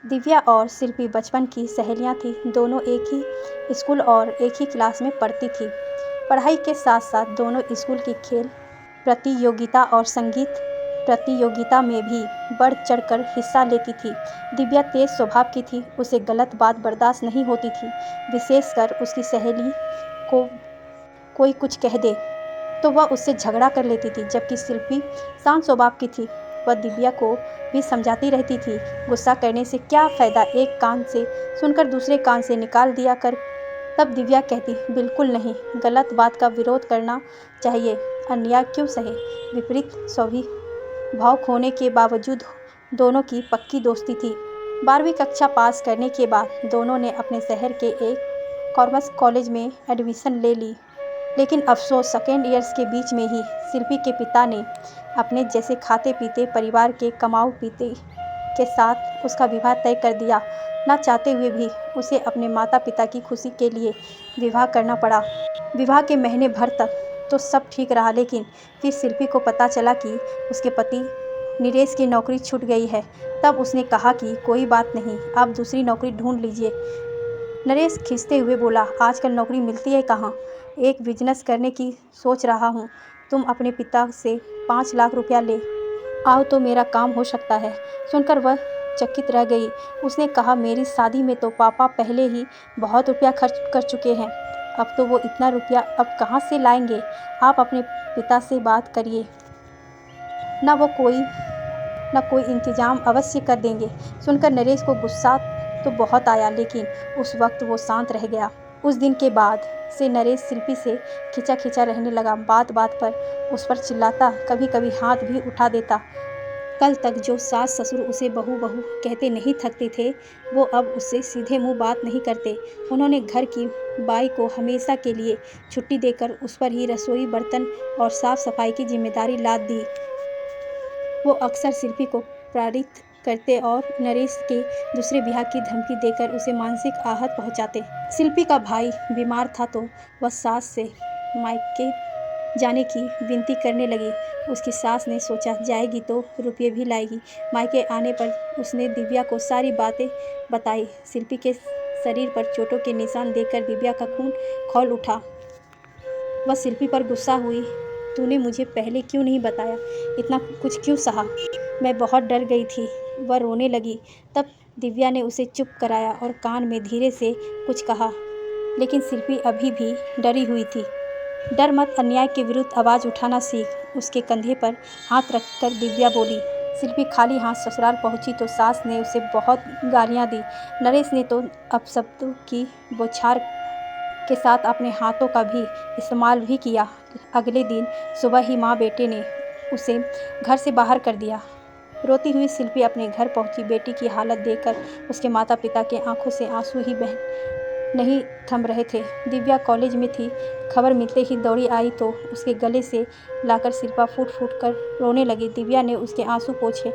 दिव्या और शिल्पी बचपन की सहेलियां थीं। दोनों एक ही स्कूल और एक ही क्लास में पढ़ती थीं। पढ़ाई के साथ साथ दोनों स्कूल की खेल प्रतियोगिता और संगीत प्रतियोगिता में भी बढ़ चढ़कर हिस्सा लेती थी। दिव्या तेज स्वभाव की थी। उसे गलत बात बर्दाश्त नहीं होती थी, विशेषकर उसकी सहेली को कोई कुछ कह दे तो वह उससे झगड़ा कर लेती थी। जबकि शिल्पी शांत स्वभाव की थी। वह दिव्या को भी समझाती रहती थी, गुस्सा करने से क्या फ़ायदा, एक कान से सुनकर दूसरे कान से निकाल दिया कर। तब दिव्या कहती, बिल्कुल नहीं, गलत बात का विरोध करना चाहिए, अन्याय क्यों सहे। विपरीत स्वभाव होने के बावजूद दोनों की पक्की दोस्ती थी। 12वीं कक्षा पास करने के बाद दोनों ने अपने शहर के एक कॉमर्स कॉलेज में एडमिशन ले ली। लेकिन अफसोस, सेकेंड ईयर्स के बीच में ही शिल्पी के पिता ने अपने जैसे खाते पीते परिवार के कमाऊ पीते के साथ उसका विवाह तय कर दिया। ना चाहते हुए भी उसे अपने माता पिता की खुशी के लिए विवाह करना पड़ा। विवाह के महीने भर तक तो सब ठीक रहा, लेकिन फिर शिल्पी को पता चला कि उसके पति नरेश की नौकरी छूट गई है। तब उसने कहा कि कोई बात नहीं, आप दूसरी नौकरी ढूंढ लीजिए। नरेश खींचते हुए बोला, आजकल नौकरी मिलती है कहाँ, एक बिजनेस करने की सोच रहा हूँ, तुम अपने पिता से 5 लाख रुपया ले आओ तो मेरा काम हो सकता है। सुनकर वह चकित रह गई। उसने कहा, मेरी शादी में तो पापा पहले ही बहुत रुपया खर्च कर चुके हैं, अब तो वो इतना रुपया अब कहाँ से लाएंगे। आप अपने पिता से बात करिए, ना कोई इंतजाम अवश्य कर देंगे। सुनकर नरेश को गुस्सा तो बहुत आया, लेकिन उस वक्त वो शांत रह गया। उस दिन के बाद से नरेश शिल्पी से खिंचा खिंचा रहने लगा। बात बात पर उस पर चिल्लाता, कभी कभी हाथ भी उठा देता। कल तक जो सास ससुर उसे बहू बहू कहते नहीं थकते थे, वो अब उससे सीधे मुंह बात नहीं करते। उन्होंने घर की बाई को हमेशा के लिए छुट्टी देकर उस पर ही रसोई, बर्तन और साफ सफाई की जिम्मेदारी लाद दी। वो अक्सर शिल्पी को प्रेरित करते और नरेश के दूसरे ब्याह की धमकी देकर उसे मानसिक आहत पहुंचाते। शिल्पी का भाई बीमार था तो वह सास से मायके जाने की विनती करने लगी। उसकी सास ने सोचा, जाएगी तो रुपये भी लाएगी। मायके आने पर उसने दिव्या को सारी बातें बताई। शिल्पी के शरीर पर चोटों के निशान देखकर दिव्या का खून खौल उठा। वह शिल्पी पर गुस्सा हुई, तूने मुझे पहले क्यों नहीं बताया, इतना कुछ क्यों सहा। मैं बहुत डर गई थी। वह रोने लगी। तब दिव्या ने उसे चुप कराया और कान में धीरे से कुछ कहा, लेकिन शिल्पी अभी भी डरी हुई थी। डर मत, अन्याय के विरुद्ध आवाज़ उठाना सीख। उसके कंधे पर हाथ रखकर दिव्या बोली। शिल्पी खाली हाथ ससुराल पहुंची तो सास ने उसे बहुत गालियां दी। नरेश ने तो अपशब्दों की बौछार के साथ अपने हाथों का भी इस्तेमाल भी किया। अगले दिन सुबह ही माँ बेटे ने उसे घर से बाहर कर दिया। रोती हुई शिल्पी अपने घर पहुंची। बेटी की हालत देखकर उसके माता पिता के आंखों से आंसू ही नहीं थम रहे थे। दिव्या कॉलेज में थी। खबर मिलते ही दौड़ी आई तो उसके गले से लाकर शिल्पा फूट फूट कर रोने लगी। दिव्या ने उसके आंसू पोंछे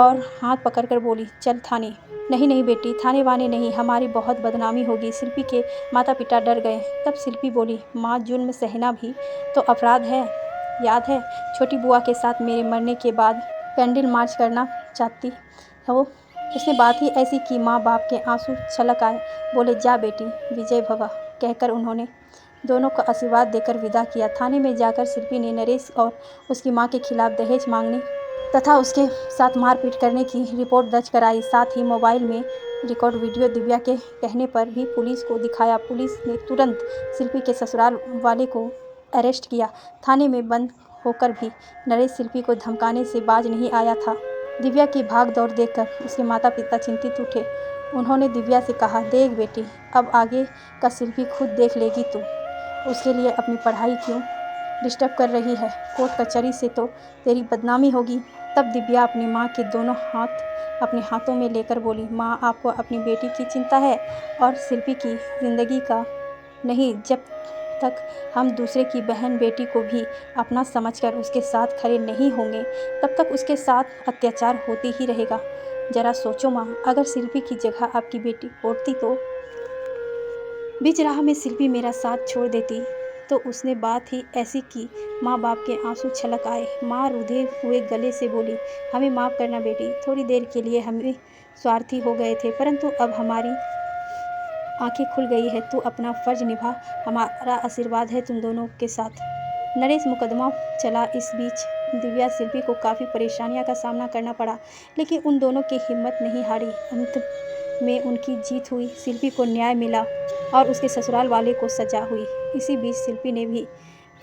और हाथ पकड़कर बोली, चल थाने। नहीं नहीं बेटी, थाने वाने नहीं, हमारी बहुत बदनामी होगी। शिल्पी के माता पिता डर गए। तब शिल्पी बोली, माँ, जुल्म सहना भी तो अपराध है। याद है छोटी बुआ के साथ मेरे मरने के बाद कैंडल मार्च करना चाहती हो। उसने बात ही ऐसी की, माँ बाप के आंसू छलक आए। बोले, जा बेटी, विजय भवा, कहकर उन्होंने दोनों को आशीर्वाद देकर विदा किया। थाने में जाकर शिल्पी ने नरेश और उसकी मां के खिलाफ दहेज मांगने तथा उसके साथ मारपीट करने की रिपोर्ट दर्ज कराई। साथ ही मोबाइल में रिकॉर्ड वीडियो दिव्या के कहने पर भी पुलिस को दिखाया। पुलिस ने तुरंत शिल्पी के ससुराल वाले को अरेस्ट किया। थाने में बंद होकर भी नरेश शिल्पी को धमकाने से बाज नहीं आया था। दिव्या की भाग दौड़ देखकर उसके माता पिता चिंतित उठे। उन्होंने दिव्या से कहा, देख बेटी, अब आगे का शिल्पी खुद देख लेगी, तू उसके लिए अपनी पढ़ाई क्यों डिस्टर्ब कर रही है। कोर्ट कचहरी से तो तेरी बदनामी होगी। तब दिव्या अपनी माँ के दोनों हाथ अपने हाथों में लेकर बोली, माँ, आपको अपनी बेटी की चिंता है और शिल्पी की ज़िंदगी का नहीं। जब तक हम दूसरे की बहन बेटी को भी अपना समझकर उसके साथ खड़े नहीं होंगे, तब तक उसके साथ अत्याचार होते ही रहेगा। जरा सोचो माँ, अगर शिल्पी की जगह आपकी बेटी होती तो। बीच राह में शिल्पी मेरा साथ छोड़ देती तो उसने बात ही ऐसी की। माँ बाप के आंसू छलक आए। माँ रुधे हुए गले से बोली, हमें माफ़ करना बेटी, थोड़ी देर के लिए हमें स्वार्थी हो गए थे, परंतु अब हमारी आंखें खुल गई है। तू अपना फर्ज निभा, हमारा आशीर्वाद है तुम दोनों के साथ। नरेश मुकदमा चला। इस बीच दिव्या शिल्पी को काफ़ी परेशानियों का सामना करना पड़ा, लेकिन उन दोनों की हिम्मत नहीं हारी। अंत में उनकी जीत हुई। शिल्पी को न्याय मिला और उसके ससुराल वाले को सजा हुई। इसी बीच शिल्पी ने भी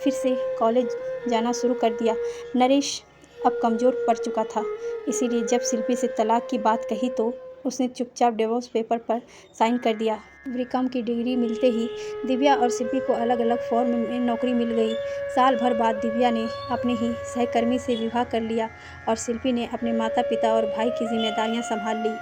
फिर से कॉलेज जाना शुरू कर दिया। नरेश अब कमज़ोर पड़ चुका था, इसीलिए जब शिल्पी से तलाक की बात कही तो उसने चुपचाप डिवोर्स पेपर पर साइन कर दिया। बीकॉम की डिग्री मिलते ही दिव्या और शिल्पी को अलग अलग फॉर्म में नौकरी मिल गई। साल भर बाद दिव्या ने अपने ही सहकर्मी से विवाह कर लिया और शिल्पी ने अपने माता पिता और भाई की जिम्मेदारियां संभाल ली।